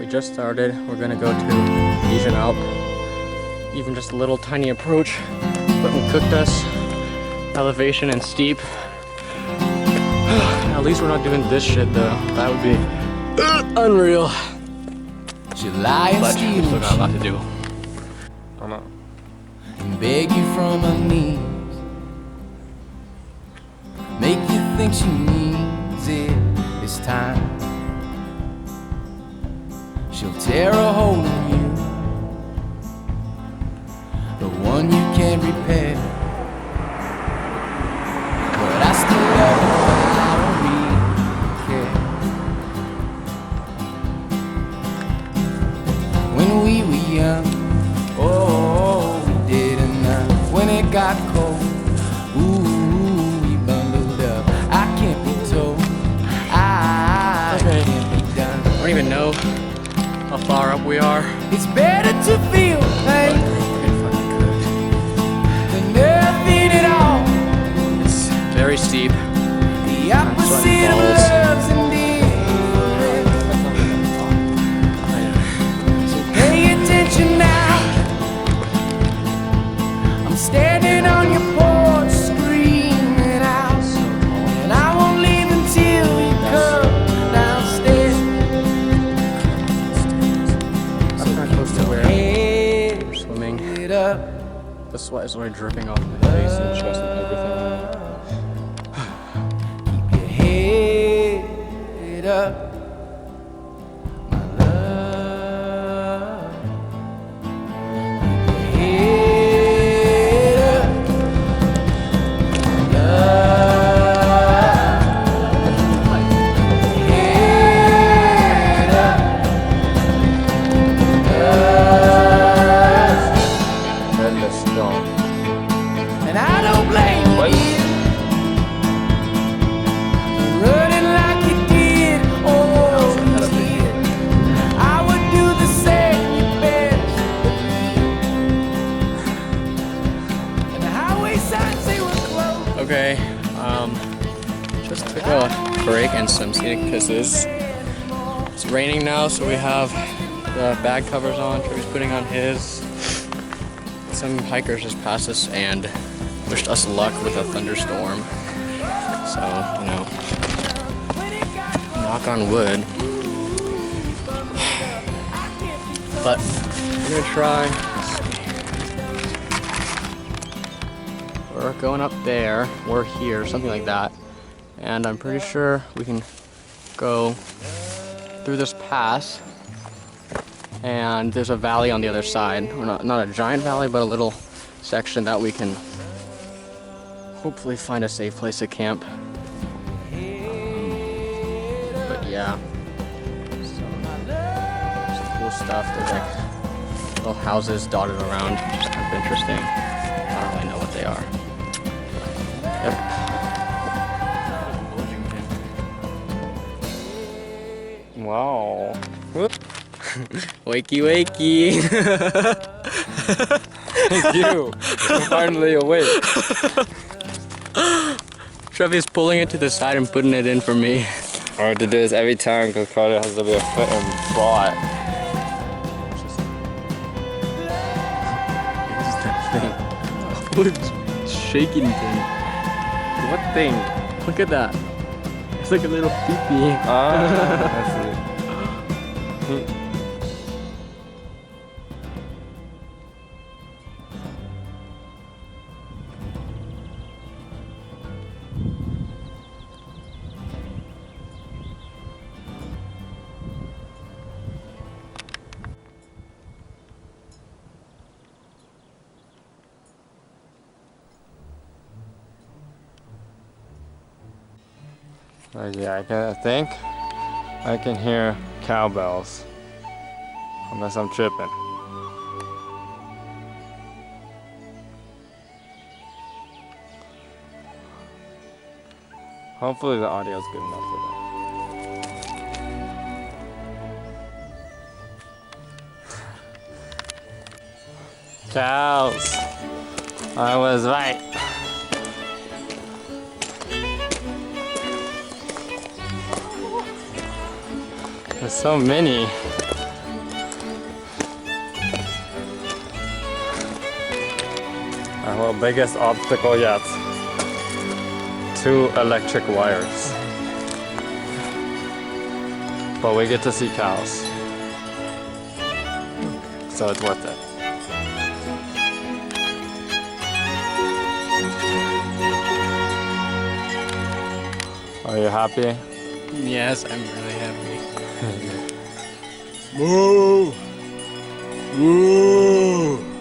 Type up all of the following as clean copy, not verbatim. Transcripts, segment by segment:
We just started. We're gonna go to dejenalp. Even just a little tiny approach, but we cooked us. Elevation and steep. At least we're not doing this shit though. That would be unreal. July But we still got a lot to do. I know. And beg you from her knees, make you think she needs it this time. She'll tear a hole in you, the one you can't repair. But I still love her, I don't really care. When we were young, oh, we did enough. When it got cold, ooh, we bundled up. I can't be told, I can't be done. I don't even know how far up we are. It's better to feel pain than nothing at all. It's very steep. The opposite of love's indifference. So pay attention now. I'm standing on your porch screaming out, and I won't leave until you come downstairs. I'm not close to where Head we're swimming. up. The sweat is already dripping off my face and chest and everything. Keep your head up, my love. Keep your head up, love. Head up, love. And the stone. And I don't blame you. Running like you did, oh, you did. I would do the same, you best believe. And the highway signs say we're closed. Okay, just took a break and some scenic kisses. It's raining now, so we have the bag covers on. Trevor's putting on his. Some hikers just passed us and wished us luck with a thunderstorm. So, you know, knock on wood. But we're gonna try. We're going up there, we're here, something like that. And I'm pretty sure we can go through this pass. And there's a valley on the other side. Or not a giant valley, but a little section that we can hopefully find a safe place to camp. But yeah, some cool stuff. There's like little houses dotted around, which is kind of interesting. I don't really know what they are. Yep. Wow. Whoop. Wakey, wakey. Thank you. I'm finally awake. Trevi's pulling it to the side and putting it in for me. I have to do this every time because Carter has to be a foot and butt. What is that thing? What shaking thing? What thing? Look at that. It's like a little pee-pee. Ah, I see. Yeah, I think I can hear cowbells, unless I'm tripping. Hopefully the audio is good enough for that. Cows! I was right. There's so many. Well, biggest obstacle yet. 2 electric wires. But we get to see cows. So it's worth it. Are you happy? Yes, I'm really happy. Moo! Moo!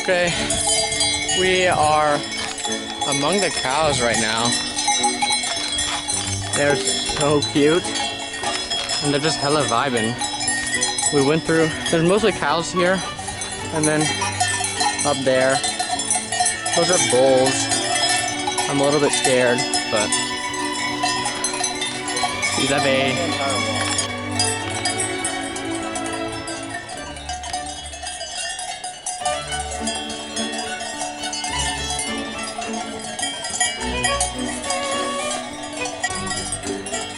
Okay, we are among the cows right now. They're so cute, and they're just hella vibing. We went through, there's mostly cows here, and then up there, those are bulls. I'm a little bit scared, but these have a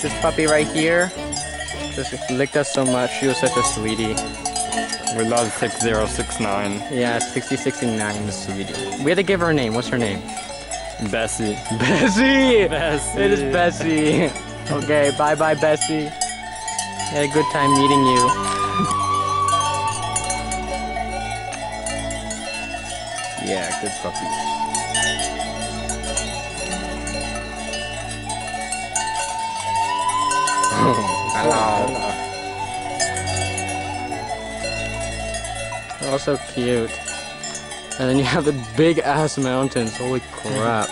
this puppy right here just licked us so much. She was such a sweetie. We love 6069. Yeah, 6069, the sweetie. We had to give her a name. What's her name? Bessie. Bessie! Bessie. It is Bessie. Okay, bye-bye, Bessie. Had a good time meeting you. Yeah, good puppy. Hello. Oh, so cute. And then you have the big ass mountains. Holy crap.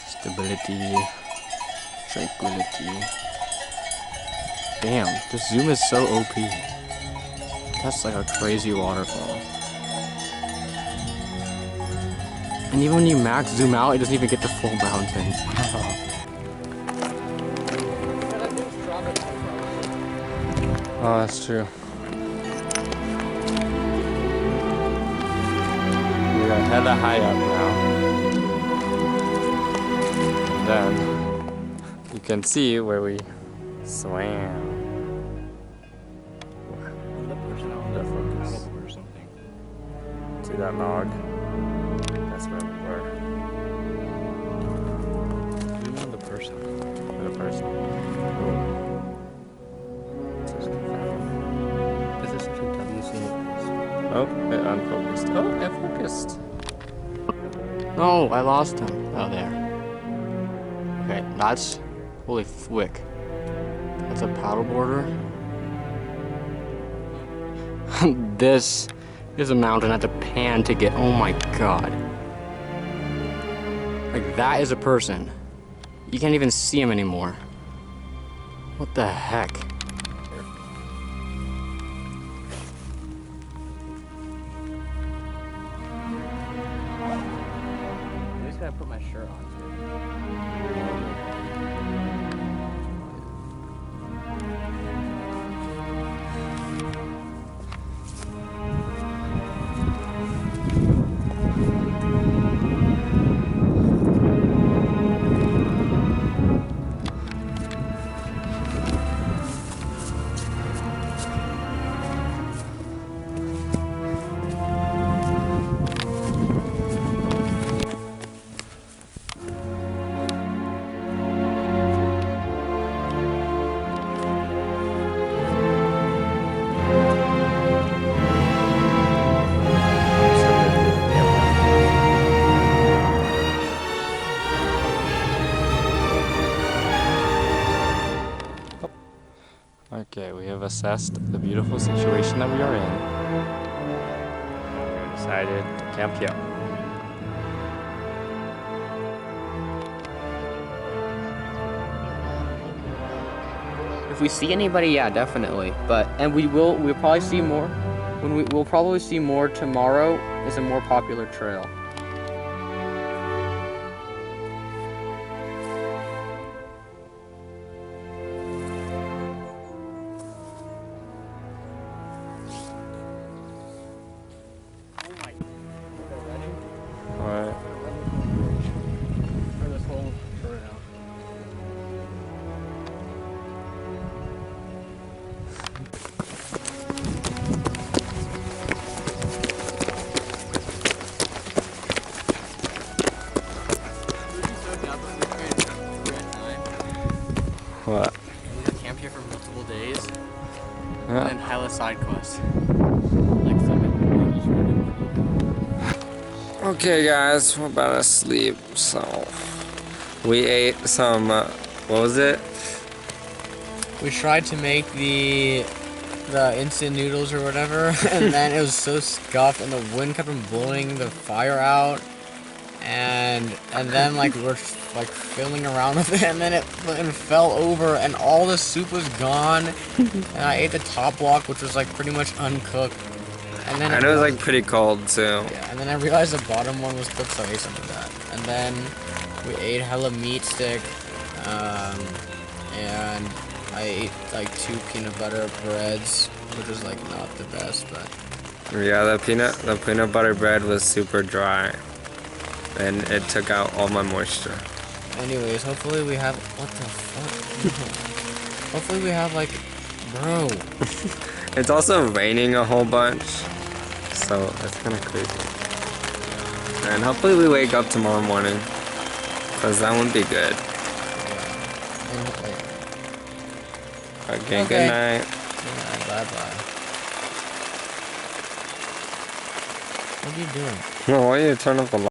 Stability. Tranquility. Damn, the zoom is so OP. That's like a crazy waterfall. And even when you max zoom out, it doesn't even get the full mountain. Oh, that's true. We are hella high up now. Then you can see where we swam. See that log? That's where we were. The person. The person. This is such a WC. Oh, it unfocused. Oh, it focused. No, I lost him. Oh, there. Okay, that's... Holy flick. That's a paddleboarder. This is a mountain I have to pan to get. Oh my god. Like, that is a person. You can't even see him anymore. What the heck? I just gotta put my shirt on too. Okay, we have assessed the beautiful situation that we are in. And we decided to camp here. If we see anybody, yeah, definitely. And we'll probably see more. We'll probably see more tomorrow. Is a more popular trail. here for multiple days. Yeah. And hella side quests. Like fucking. Okay, guys, we're about to sleep. So we ate some. What was it? We tried to make the instant noodles or whatever, and then it was so scuffed, and the wind kept on blowing the fire out, and then like we're like fiddling around with it, and then it fell over, and all the soup was gone, and I ate the top block, which was like pretty much uncooked, and then And it was like pretty cold too. yeah, and then I realized the bottom one was cooked, so I ate some of that, and then we ate hella meat stick, and I ate like 2 peanut butter breads, which was like not the best, but Yeah, the peanut butter bread was super dry, and it took out all my moisture. anyways, hopefully we have what the fuck? Hopefully we have like, bro. It's also raining a whole bunch, so it's kind of crazy. And hopefully we wake up tomorrow morning, cause that wouldn't be good. Okay, good night. Yeah, bye bye. What are you doing? No, why you turn off the light?